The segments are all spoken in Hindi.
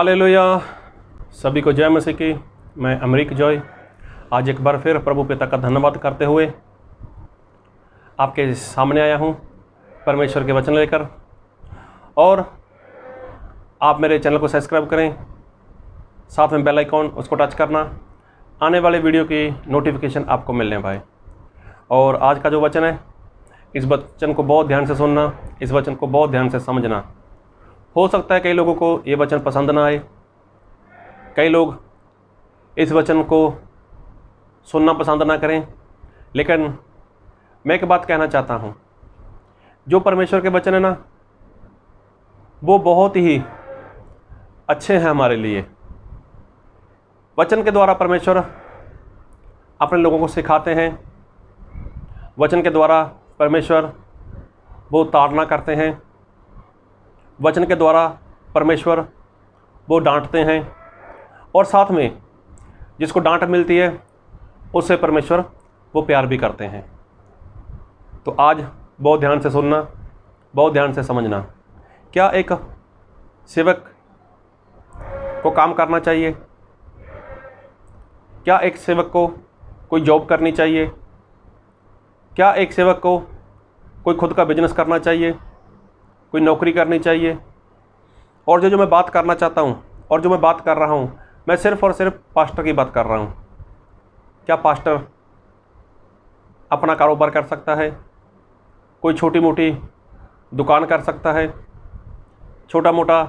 हालेलुया। सभी को जय मसीह की। मैं अमरीक जॉय आज एक बार फिर प्रभु पिता का धन्यवाद करते हुए आपके सामने आया हूँ परमेश्वर के वचन लेकर। और आप मेरे चैनल को सब्सक्राइब करें, साथ में बेल आइकॉन उसको टच करना, आने वाले वीडियो की नोटिफिकेशन आपको मिलने पाए। और आज का जो वचन है, इस वचन को बहुत ध्यान से सुनना, इस वचन को बहुत ध्यान से समझना। हो सकता है कई लोगों को ये वचन पसंद ना आए, कई लोग इस वचन को सुनना पसंद ना करें, लेकिन मैं एक बात कहना चाहता हूँ, जो परमेश्वर के वचन है ना, वो बहुत ही अच्छे हैं हमारे लिए। वचन के द्वारा परमेश्वर अपने लोगों को सिखाते हैं, वचन के द्वारा परमेश्वर वो ताड़ना करते हैं, वचन के द्वारा परमेश्वर वो डांटते हैं, और साथ में जिसको डांट मिलती है उससे परमेश्वर वो प्यार भी करते हैं। तो आज बहुत ध्यान से सुनना, बहुत ध्यान से समझना। क्या एक सेवक को काम करना चाहिए? क्या एक सेवक को कोई जॉब करनी चाहिए? क्या एक सेवक को कोई खुद का बिजनेस करना चाहिए, कोई नौकरी करनी चाहिए? और जो मैं बात करना चाहता हूँ और जो मैं बात कर रहा हूँ, मैं सिर्फ़ और सिर्फ पास्टर की बात कर रहा हूँ। क्या पास्टर अपना कारोबार कर सकता है? कोई छोटी मोटी दुकान कर सकता है, छोटा मोटा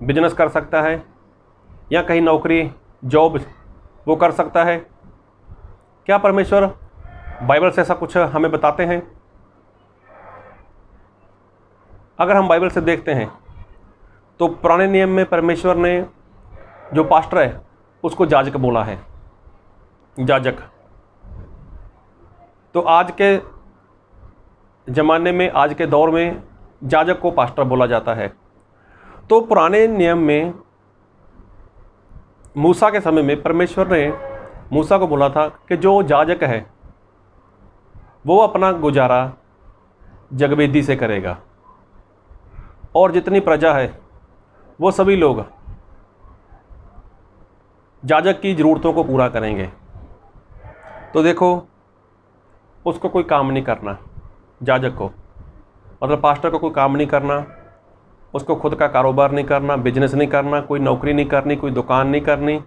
बिजनेस कर सकता है, या कहीं नौकरी जॉब वो कर सकता है? क्या परमेश्वर बाइबल से ऐसा कुछ हमें बताते हैं? अगर हम बाइबल से देखते हैं तो पुराने नियम में परमेश्वर ने जो पास्टर है उसको याजक बोला है, याजक। तो आज के ज़माने में, आज के दौर में याजक को पास्टर बोला जाता है। तो पुराने नियम में मूसा के समय में परमेश्वर ने मूसा को बोला था कि जो याजक है वो अपना गुजारा जगवेदी से करेगा, और जितनी प्रजा है वो सभी लोग याजक की ज़रूरतों को पूरा करेंगे। तो देखो, उसको कोई काम नहीं करना, याजक को, मतलब पास्टर को कोई काम नहीं करना, उसको खुद का कारोबार नहीं करना, बिजनेस नहीं करना, कोई नौकरी नहीं करनी, कोई दुकान नहीं करनी,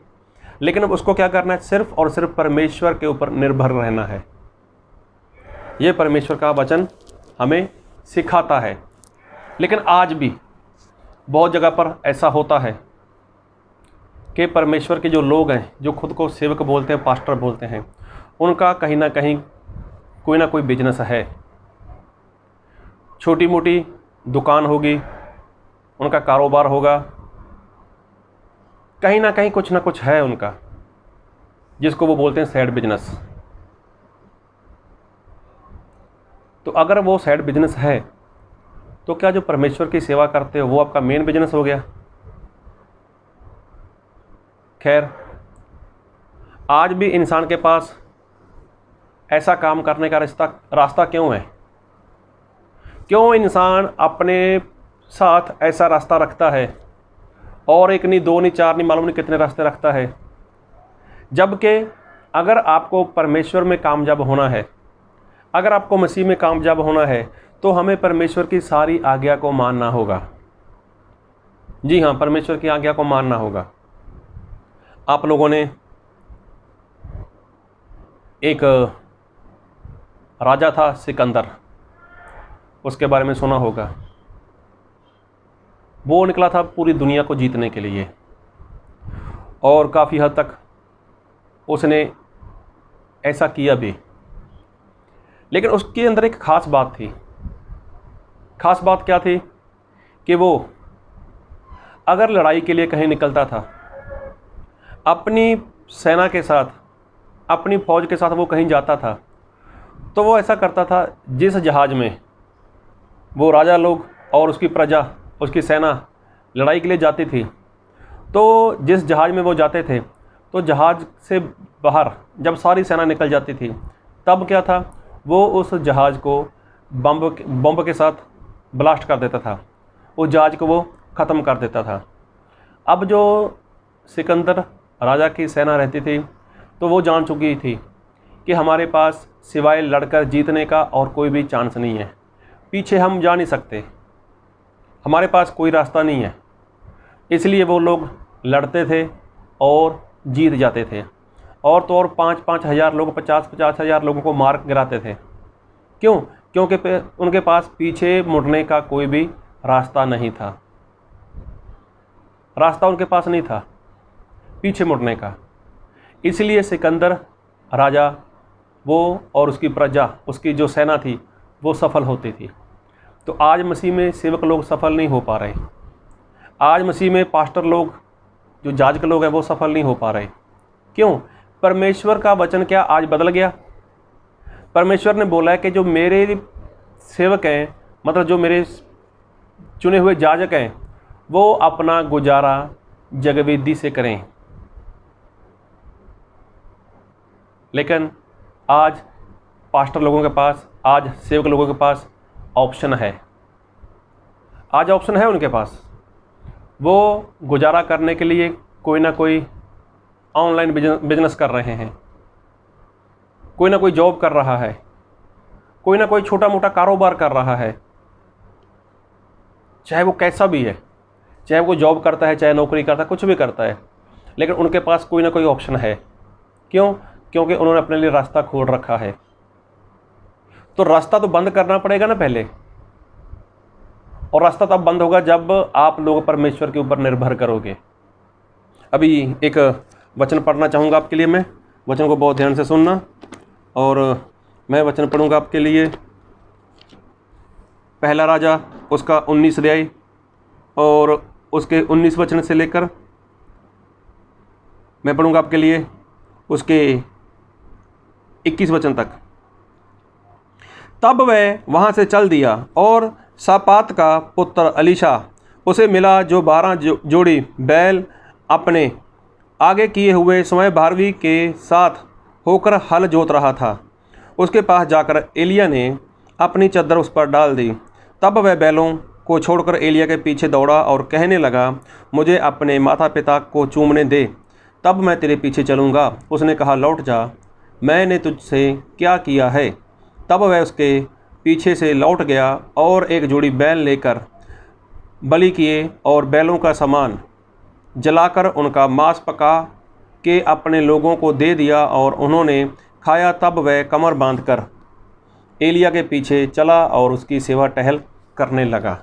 लेकिन अब उसको क्या करना है? सिर्फ़ और सिर्फ परमेश्वर के ऊपर निर्भर रहना है। ये परमेश्वर का वचन हमें सिखाता है। लेकिन आज भी बहुत जगह पर ऐसा होता है कि परमेश्वर के जो लोग हैं, जो खुद को सेवक बोलते हैं, पास्टर बोलते हैं, उनका कहीं ना कहीं कोई ना कोई बिजनेस है, छोटी मोटी दुकान होगी, उनका कारोबार होगा, कहीं ना कहीं कुछ ना कुछ है उनका, जिसको वो बोलते हैं साइड बिजनेस। तो अगर वो साइड बिजनेस है तो क्या जो परमेश्वर की सेवा करते हो वो आपका मेन बिजनेस हो गया? खैर, आज भी इंसान के पास ऐसा काम करने का रास्ता क्यों है? क्यों इंसान अपने साथ ऐसा रास्ता रखता है, और एक नहीं, दो नहीं, चार नहीं, मालूम नहीं कितने रास्ते रखता है? जबकि अगर आपको परमेश्वर में कामयाब होना है, अगर आपको मसीह में कामयाब होना है, तो हमें परमेश्वर की सारी आज्ञा को मानना होगा। जी हाँ, परमेश्वर की आज्ञा को मानना होगा। आप लोगों ने एक राजा था सिकंदर, उसके बारे में सुना होगा। वो निकला था पूरी दुनिया को जीतने के लिए, और काफ़ी हद तक उसने ऐसा किया भी। लेकिन उसके अंदर एक ख़ास बात थी। ख़ास बात क्या थी? कि वो अगर लड़ाई के लिए कहीं निकलता था, अपनी सेना के साथ, अपनी फ़ौज के साथ वो कहीं जाता था, तो वो ऐसा करता था, जिस जहाज़ में वो राजा लोग और उसकी प्रजा, उसकी सेना लड़ाई के लिए जाती थी, तो जिस जहाज़ में वो जाते थे, तो जहाज़ से बाहर जब सारी सेना निकल जाती थी, तब क्या था, वो उस जहाज़ को बम के साथ ब्लास्ट कर देता था, उस जहाज़ को वो ख़त्म कर देता था। अब जो सिकंदर राजा की सेना रहती थी तो वो जान चुकी थी कि हमारे पास सिवाय लड़कर जीतने का और कोई भी चांस नहीं है, पीछे हम जा नहीं सकते, हमारे पास कोई रास्ता नहीं है। इसलिए वो लोग लड़ते थे और जीत जाते थे, और तो और 5-5 हज़ार लोग, 50-50 हज़ार लोगों को मार गिराते थे। क्यों? क्योंकि उनके पास पीछे मुड़ने का कोई भी रास्ता नहीं था, रास्ता उनके पास नहीं था पीछे मुड़ने का। इसलिए सिकंदर राजा वो और उसकी प्रजा, उसकी जो सेना थी वो सफल होती थी। तो आज मसीह में सेवक लोग सफल नहीं हो पा रहे, आज मसीह में पास्टर लोग, जो जाजक लोग हैं, वो सफल नहीं हो पा रहे। क्यों? परमेश्वर का वचन क्या आज बदल गया? परमेश्वर ने बोला है कि जो मेरे सेवक हैं, मतलब जो मेरे चुने हुए जाजक हैं, वो अपना गुजारा जगवेदी से करें। लेकिन आज पास्टर लोगों के पास, आज सेवक लोगों के पास ऑप्शन है, आज ऑप्शन है उनके पास। वो गुजारा करने के लिए कोई ना कोई ऑनलाइन बिजनेस कर रहे हैं, कोई ना कोई जॉब कर रहा है, कोई ना कोई छोटा मोटा कारोबार कर रहा है, चाहे वो कैसा भी है, चाहे वो जॉब करता है, चाहे नौकरी करता है, कुछ भी करता है, लेकिन उनके पास कोई ना कोई ऑप्शन है। क्यों? क्योंकि उन्होंने अपने लिए रास्ता खोल रखा है। तो रास्ता तो बंद करना पड़ेगा ना पहले, और रास्ता तब बंद होगा जब आप लोग परमेश्वर के ऊपर निर्भर करोगे। अभी एक वचन पढ़ना चाहूँगा आपके लिए, मैं वचन को बहुत ध्यान से सुनना, और मैं वचन पढ़ूँगा आपके लिए। पहला राजा उसका 19 अध्याय और उसके 19 वचन से लेकर मैं पढ़ूँगा आपके लिए उसके 21 वचन तक। तब वह वहाँ से चल दिया और सापात का पुत्र अलीशा उसे मिला, जो 12 जोड़ी बैल अपने आगे किए हुए स्वयं भारवी के साथ होकर हल जोत रहा था। उसके पास जाकर एलिया ने अपनी चद्दर उस पर डाल दी। तब वह बैलों को छोड़कर एलिया के पीछे दौड़ा और कहने लगा, मुझे अपने माता पिता को चूमने दे, तब मैं तेरे पीछे चलूँगा। उसने कहा, लौट जा, मैंने तुझसे क्या किया है? तब वह उसके पीछे से लौट गया और एक जोड़ी बैल लेकर बलि किए और बैलों का सामान जलाकर उनका मांस पका के अपने लोगों को दे दिया और उन्होंने खाया। तब वह कमर बांधकर एलिया के पीछे चला और उसकी सेवा टहल करने लगा।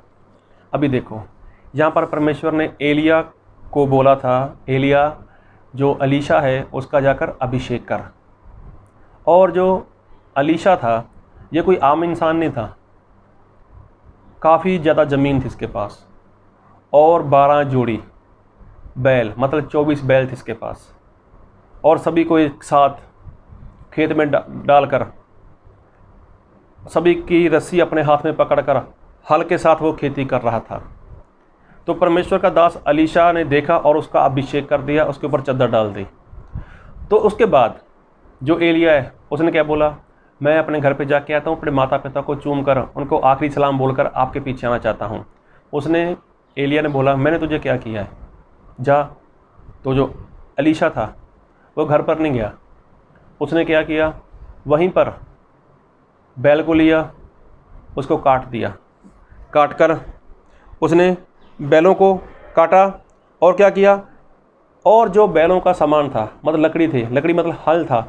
अभी देखो, यहाँ पर परमेश्वर ने एलिया को बोला था, एलिया जो अलीशा है उसका जाकर अभिषेक कर। और जो अलीशा था ये कोई आम इंसान नहीं था, काफ़ी ज़्यादा ज़मीन थी इसके पास, और 12 जोड़ी बैल, मतलब 24 बैल थे इसके पास, और सभी को एक साथ खेत में डालकर, सभी की रस्सी अपने हाथ में पकड़कर हल के साथ वो खेती कर रहा था। तो परमेश्वर का दास अलीशा ने देखा और उसका अभिषेक कर दिया, उसके ऊपर चद्दर डाल दी। तो उसके बाद जो एलिया है उसने क्या बोला, मैं अपने घर पे जाके आता हूँ, अपने माता पिता को चूम कर उनको आखिरी सलाम बोलकर आपके पीछे आना चाहता हूँ। उसने, एलिया ने बोला, मैंने तुझे क्या किया है, जा। तो जो अलीशा था वो घर पर नहीं गया, उसने क्या किया, वहीं पर बैल को लिया, उसको काट दिया, काट कर उसने बैलों को काटा और क्या किया, और जो बैलों का सामान था, मतलब लकड़ी थी, लकड़ी मतलब हल था,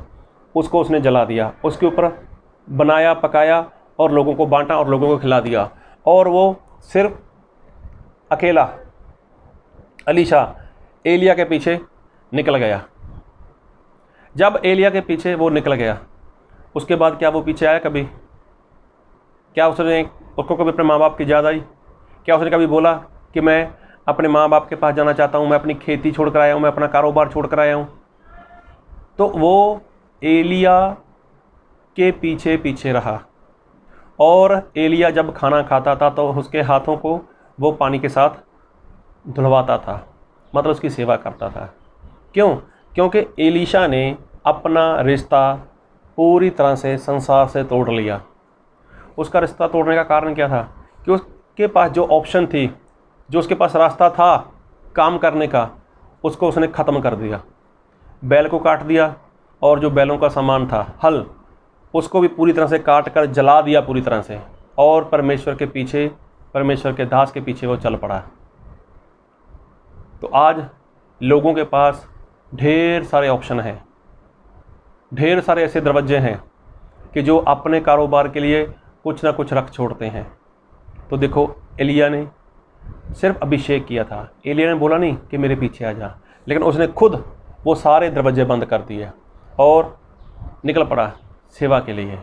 उसको उसने जला दिया, उसके ऊपर बनाया, पकाया और लोगों को बांटा और लोगों को खिला दिया। और वो सिर्फ अकेला अलीशा एलिया के पीछे निकल गया। जब एलिया के पीछे वो निकल गया, उसके बाद क्या वो पीछे आया कभी? क्या उसको कभी अपने माँ बाप की याद आई? क्या उसने कभी बोला कि मैं अपने माँ बाप के पास जाना चाहता हूँ, मैं अपनी खेती छोड़ कर आया हूँ, मैं अपना कारोबार छोड़ कर आया हूँ? तो वो एलिया के पीछे पीछे रहा, और एलिया जब खाना खाता था तो उसके हाथों को वो पानी के साथ धुलवाता था, मतलब उसकी सेवा करता था। क्यों? क्योंकि एलीशा ने अपना रिश्ता पूरी तरह से संसार से तोड़ लिया। उसका रिश्ता तोड़ने का कारण क्या था? कि उसके पास जो ऑप्शन थी, जो उसके पास रास्ता था, काम करने का उसको उसने ख़त्म कर दिया। बैल को काट दिया और जो बैलों का सामान था, हल, उसको भी पूरी तरह से काट कर जला दिया पूरी तरह से, और परमेश्वर के पीछे, परमेश्वर के दास के पीछे वो चल पड़ा। तो आज लोगों के पास ढेर सारे ऑप्शन हैं, ढेर सारे ऐसे दरवाजे हैं कि जो अपने कारोबार के लिए कुछ ना कुछ रख छोड़ते हैं। तो देखो, एलिया ने सिर्फ अभिषेक किया था, एलिया ने बोला नहीं कि मेरे पीछे आ जा, लेकिन उसने खुद वो सारे दरवाजे बंद कर दिए और निकल पड़ा सेवा के लिए।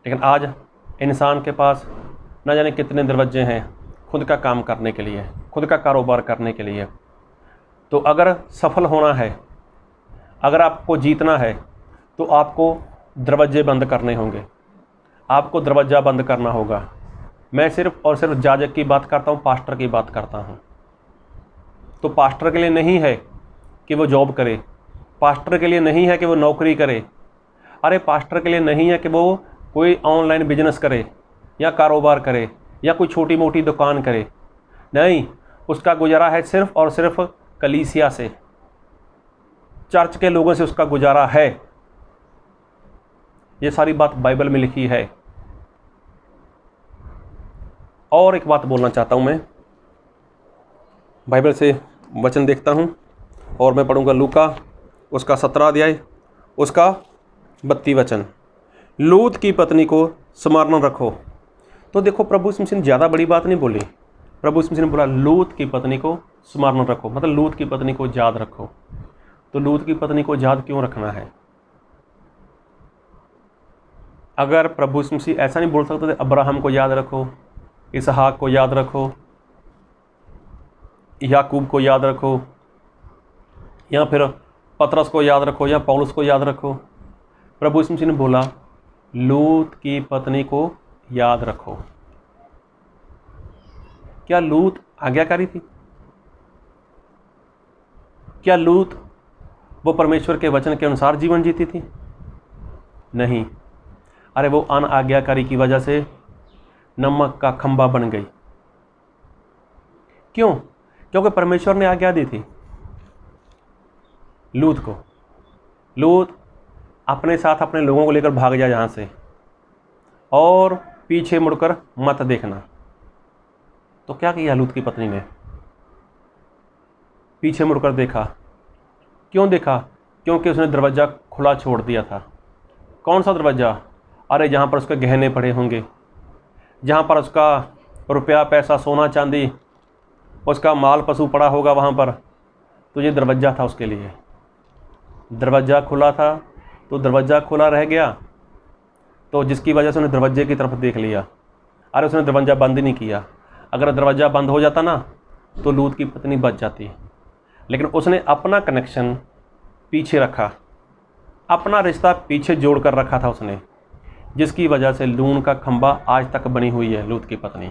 लेकिन आज इंसान के पास न जाने कितने दरवाजे हैं खुद का काम करने के लिए, खुद का कारोबार करने के लिए। तो अगर सफल होना है, अगर आपको जीतना है, तो आपको दरवाजे बंद करने होंगे, आपको दरवाज़ा बंद करना होगा। मैं सिर्फ और सिर्फ जाजक की बात करता हूँ, पास्टर की बात करता हूँ। तो पास्टर के लिए नहीं है कि वो जॉब करे, पास्टर के लिए नहीं है कि वो नौकरी करे, अरे पास्टर के लिए नहीं है कि वो कोई ऑनलाइन बिजनेस करे या कारोबार करे या कोई छोटी मोटी दुकान करे। नहीं, उसका गुजारा है सिर्फ और सिर्फ कलीसिया से, चर्च के लोगों से उसका गुजारा है। ये सारी बात बाइबल में लिखी है। और एक बात बोलना चाहता हूँ, मैं बाइबल से वचन देखता हूँ और मैं पढ़ूँगा लूका उसका 17 अध्याय उसका 32 वचन। लूत की पत्नी को स्मरण रखो। तो देखो, प्रभु यीशु मसीह ने ज़्यादा बड़ी बात नहीं बोली। प्रभु यीशु मसीह ने बोला लूत की पत्नी को स्मरण रखो, मतलब लूत की पत्नी को याद रखो। तो लूत की पत्नी को याद क्यों रखना है? अगर प्रभु यीशु मसीह ऐसा नहीं बोल सकते थे अब्राहम को याद रखो, इसहाक को याद रखो, याकूब को याद रखो, या फिर पतरस को याद रखो, या पौलुस को याद रखो? प्रभु यीशु मसीह ने बोला लूत की पत्नी को याद रखो। क्या लूत आज्ञाकारी थी? क्या लूत वो परमेश्वर के वचन के अनुसार जीवन जीती थी? नहीं। अरे वो अनाज्ञाकारी की वजह से नमक का खंबा बन गई। क्यों? क्योंकि परमेश्वर ने आज्ञा दी थी लूत को, लूत अपने साथ अपने लोगों को लेकर भाग जा यहाँ से और पीछे मुड़कर मत देखना। तो क्या किया लूत की पत्नी ने? पीछे मुड़कर देखा। क्यों देखा? क्योंकि उसने दरवाज़ा खुला छोड़ दिया था। कौन सा दरवाज़ा? अरे जहाँ पर उसके गहने पड़े होंगे, जहाँ पर उसका रुपया पैसा सोना चांदी उसका माल पशु पड़ा होगा, वहाँ पर। तो ये दरवाज़ा था उसके लिए। दरवाज़ा खुला था तो दरवाज़ा खुला रह गया, तो जिसकी वजह से उसने दरवाजे की तरफ देख लिया। अरे उसने दरवाज़ा बंद ही नहीं किया। अगर दरवाज़ा बंद हो जाता ना तो लूत की पत्नी बच जाती। लेकिन उसने अपना कनेक्शन पीछे रखा, अपना रिश्ता पीछे जोड़ कर रखा था उसने, जिसकी वजह से लून का खंबा आज तक बनी हुई है लूत की पत्नी।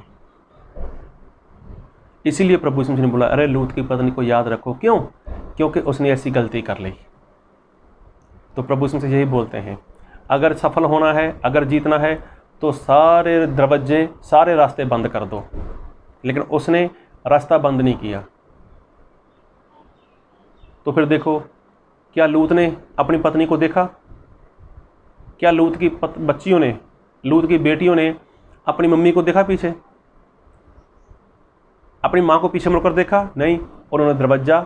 इसीलिए प्रभु यीशु मसीह ने बोला अरे लूत की पत्नी को याद रखो। क्यों? क्योंकि उसने ऐसी गलती कर ली। तो प्रभु यीशु मसीह यही बोलते हैं, अगर सफल होना है, अगर जीतना है, तो सारे दरवाजे, सारे रास्ते बंद कर दो। लेकिन उसने रास्ता बंद नहीं किया। तो फिर देखो, क्या लूत ने अपनी पत्नी को देखा? क्या लूत की बच्चियों ने, लूत की बेटियों ने अपनी मम्मी को देखा पीछे? अपनी माँ को पीछे मुड़कर देखा? नहीं। उन्होंने दरवाज़ा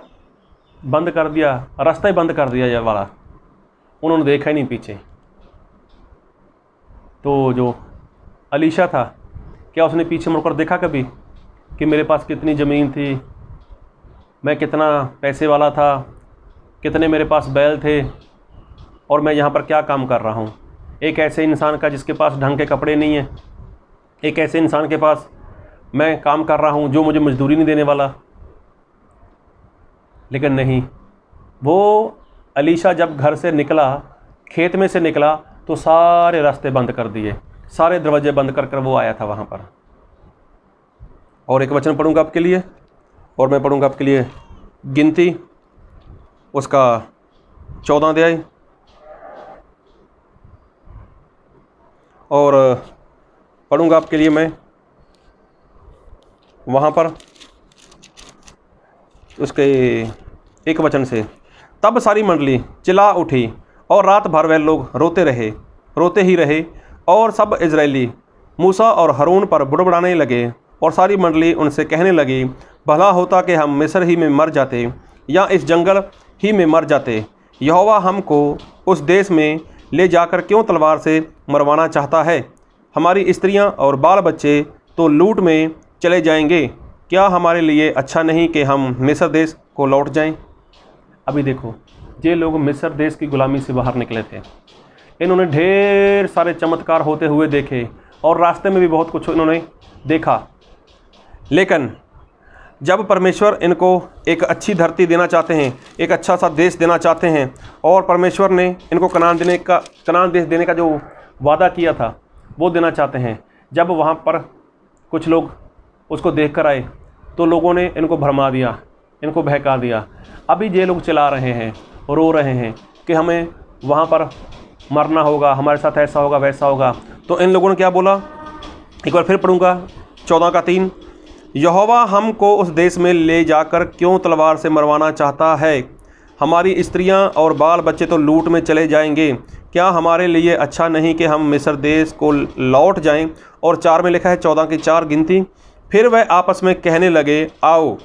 बंद कर दिया, रास्ता ही बंद कर दिया ये वाला। उन्होंने देखा ही नहीं पीछे। तो जो अलीशा था, क्या उसने पीछे मुड़कर देखा कभी कि मेरे पास कितनी ज़मीन थी, मैं कितना पैसे वाला था, कितने मेरे पास बैल थे और मैं यहाँ पर क्या काम कर रहा हूँ? एक ऐसे इंसान का जिसके पास ढंग के कपड़े नहीं है, एक ऐसे इंसान के पास मैं काम कर रहा हूँ जो मुझे मजदूरी नहीं देने वाला। लेकिन नहीं, वो अलीशा जब घर से निकला, खेत में से निकला, तो सारे रास्ते बंद कर दिए, सारे दरवाजे बंद कर कर वो आया था वहाँ पर। और एक वचन पढ़ूँगा आपके लिए, और मैं पढ़ूँगा आपके लिए गिनती उसका 14 अध्याय और पढ़ूँगा आपके लिए मैं वहाँ पर उसके एक वचन से, तब सारी मंडली चिल्ला उठी और रात भर वह लोग रोते ही रहे, और सब इजरायली मूसा और हारून पर बुड़बुड़ाने लगे। और सारी मंडली उनसे कहने लगी, भला होता कि हम मिस्र ही में मर जाते या इस जंगल ही में मर जाते। यहोवा हमको उस देश में ले जाकर क्यों तलवार से मरवाना चाहता है? हमारी स्त्रियां और बाल बच्चे तो लूट में चले जाएंगे। क्या हमारे लिए अच्छा नहीं कि हम मिस्र देश को लौट जाएं? अभी देखो, ये लोग मिस्र देश की गुलामी से बाहर निकले थे। इन्होंने ढेर सारे चमत्कार होते हुए देखे और रास्ते में भी बहुत कुछ इन्होंने देखा। लेकिन जब परमेश्वर इनको एक अच्छी धरती देना चाहते हैं, एक अच्छा सा देश देना चाहते हैं, और परमेश्वर ने इनको कनान देश देने का जो वादा किया था वो देना चाहते हैं, जब वहाँ पर कुछ लोग उसको देख कर आए तो लोगों ने इनको भरमा दिया, इनको बहका दिया। अभी ये लोग चिल्ला रहे हैं, रो रहे हैं कि हमें वहाँ पर मरना होगा, हमारे साथ ऐसा होगा वैसा होगा। तो इन लोगों ने क्या बोला, एक बार फिर पढ़ूंगा 14:3, यहोवा हमको उस देश में ले जाकर क्यों तलवार से मरवाना चाहता है? हमारी स्त्रियां और बाल बच्चे तो लूट में चले जाएंगे। क्या हमारे लिए अच्छा नहीं कि हम मिस्र देश को लौट जाएं? और 4 में लिखा है, 14:4 गिनती, फिर वह आपस में कहने लगे, आओ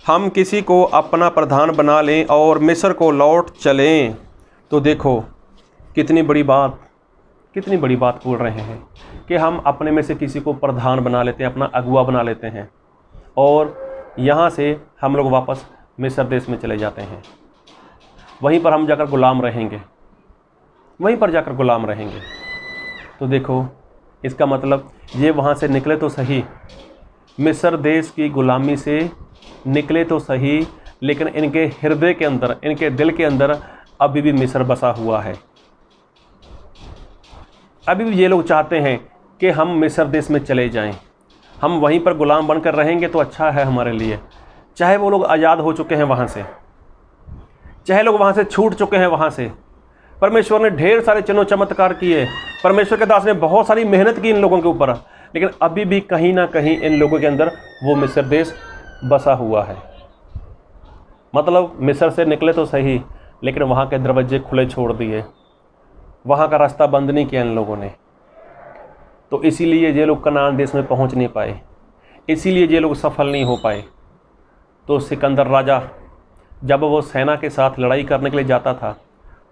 हम किसी को अपना प्रधान बना लें और मिस्र को लौट चलें। तो देखो कितनी बड़ी बात बोल रहे हैं कि हम अपने में से किसी को प्रधान बना लेते हैं, अपना अगुआ बना लेते हैं, और यहाँ से हम लोग वापस मिस्र देश में चले जाते हैं। वहीं पर हम जाकर गुलाम रहेंगे। तो देखो, इसका मतलब ये वहाँ से निकले तो सही, मिस्र देश की गुलामी से निकले तो सही, लेकिन इनके हृदय के अंदर, इनके दिल के अंदर अभी भी मिस्र बसा हुआ है। अभी भी ये लोग चाहते हैं कि हम मिस्र देश में चले जाएं, हम वहीं पर गुलाम बनकर रहेंगे तो अच्छा है हमारे लिए। चाहे वो लोग आज़ाद हो चुके हैं वहाँ से, चाहे लोग वहाँ से छूट चुके हैं, वहाँ से परमेश्वर ने ढेर सारे चिन्ह चमत्कार किए, परमेश्वर के दास ने बहुत सारी मेहनत की इन लोगों के ऊपर, लेकिन अभी भी कहीं ना कहीं इन लोगों के अंदर वो मिस्र देश बसा हुआ है। मतलब मिस्र से निकले तो सही, लेकिन वहाँ के दरवाजे खुले छोड़ दिए, वहाँ का रास्ता बंद नहीं किया इन लोगों ने। तो इसीलिए ये लोग कनान देश में पहुँच नहीं पाए, इसीलिए ये लोग सफल नहीं हो पाए। तो सिकंदर राजा जब वो सेना के साथ लड़ाई करने के लिए जाता था,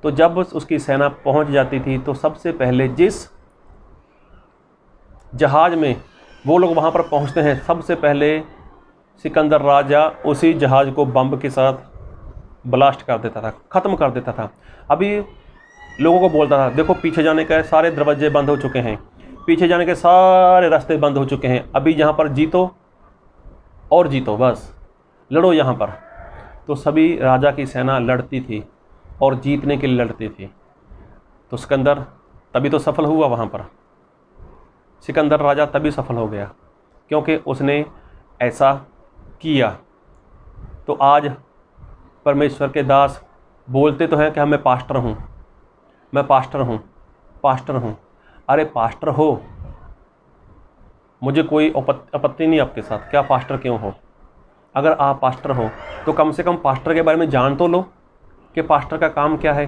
तो जब उसकी सेना पहुँच जाती थी तो सबसे पहले जिस जहाज़ में वो लोग वहाँ पर पहुँचते हैं, सबसे पहले सिकंदर राजा उसी जहाज़ को बम के साथ ब्लास्ट कर देता था, ख़त्म कर देता था। अभी लोगों को बोलता था, देखो पीछे जाने के सारे दरवाजे बंद हो चुके हैं, पीछे जाने के सारे रास्ते बंद हो चुके हैं, अभी यहाँ पर जीतो और जीतो, बस लड़ो यहाँ पर। तो सभी राजा की सेना लड़ती थी और जीतने के लिए लड़ती थी। तो सिकंदर तभी तो सफल हुआ, वहाँ पर सिकंदर राजा तभी सफल हो गया क्योंकि उसने ऐसा किया। तो आज परमेश्वर के दास बोलते तो हैं कि मैं पास्टर हूँ, मैं पास्टर हूँ। अरे पास्टर हो, मुझे कोई आपत्ति नहीं आपके साथ, क्या पास्टर क्यों हो? अगर आप पास्टर हो तो कम से कम पास्टर के बारे में जान तो लो कि पास्टर का काम क्या है।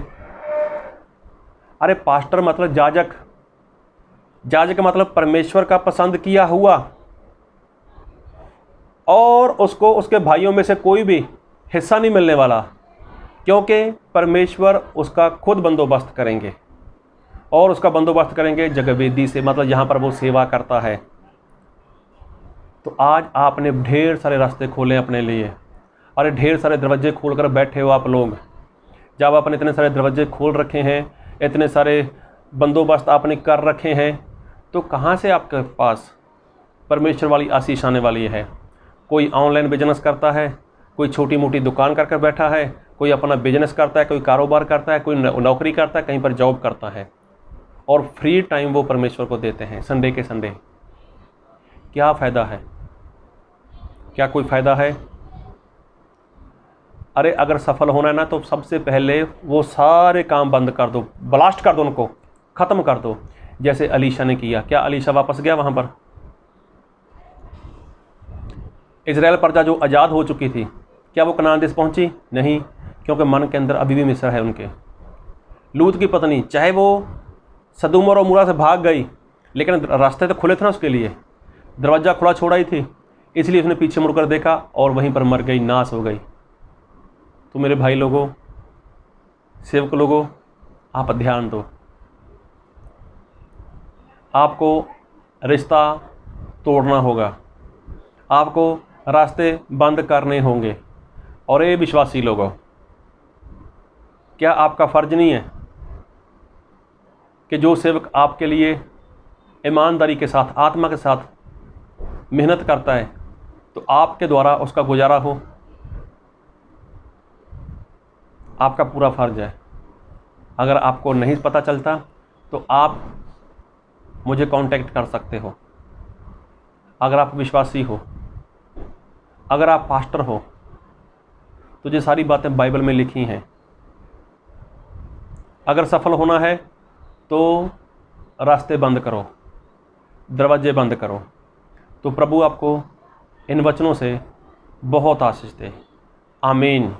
अरे पास्टर मतलब जाजक, जाजक मतलब परमेश्वर का पसंद किया हुआ, और उसको उसके भाइयों में से कोई भी हिस्सा नहीं मिलने वाला, क्योंकि परमेश्वर उसका खुद बंदोबस्त करेंगे, और उसका बंदोबस्त करेंगे जगवेदी से, मतलब यहाँ पर वो सेवा करता है। तो आज आपने ढेर सारे रास्ते खोले अपने लिए, अरे ढेर सारे दरवाजे खोल कर बैठे हो आप लोग। जब आपने इतने सारे दरवाजे खोल रखे हैं, इतने सारे बंदोबस्त आपने कर रखे हैं, तो कहाँ से आपके पास परमेश्वर वाली आशीष आने वाली है? कोई ऑनलाइन बिजनेस करता है, कोई छोटी मोटी दुकान कर बैठा है, कोई अपना बिजनेस करता है, कोई कारोबार करता है, कोई नौकरी करता है, कहीं पर जॉब करता है, और फ्री टाइम वो परमेश्वर को देते हैं संडे के संडे। क्या फ़ायदा है? क्या कोई फ़ायदा है? अरे अगर सफल होना है ना, तो सबसे पहले वो सारे काम बंद कर दो, ब्लास्ट कर दो, उनको ख़त्म कर दो, जैसे अलीशा ने किया। क्या अलीशा वापस गया वहाँ पर? इजराइल प्रजा जो आज़ाद हो चुकी थी, क्या वो कनान देश पहुंची? नहीं, क्योंकि मन के अंदर अभी भी मिस्र है उनके। लूत की पत्नी चाहे वो सदूम और अमोरा से भाग गई, लेकिन रास्ते तो खुले थे ना उसके लिए, दरवाज़ा खुला छोड़ा ही थी, इसलिए उसने पीछे मुड़कर देखा और वहीं पर मर गई, नाश हो गई। तो मेरे भाई लोगों, सेवक लोगों, आप ध्यान दो। आपको रिश्ता तोड़ना होगा, आपको रास्ते बंद करने होंगे। और ये विश्वासी लोगों, क्या आपका फ़र्ज नहीं है कि जो सेवक आपके लिए ईमानदारी के साथ, आत्मा के साथ मेहनत करता है, तो आपके द्वारा उसका गुजारा हो? आपका पूरा फ़र्ज है। अगर आपको नहीं पता चलता तो आप मुझे कांटेक्ट कर सकते हो। अगर आप विश्वासी हो, अगर आप पास्टर हो, तो ये सारी बातें बाइबल में लिखी हैं। अगर सफल होना है तो रास्ते बंद करो, दरवाजे बंद करो। तो प्रभु आपको इन वचनों से बहुत आशीष दे। आमीन।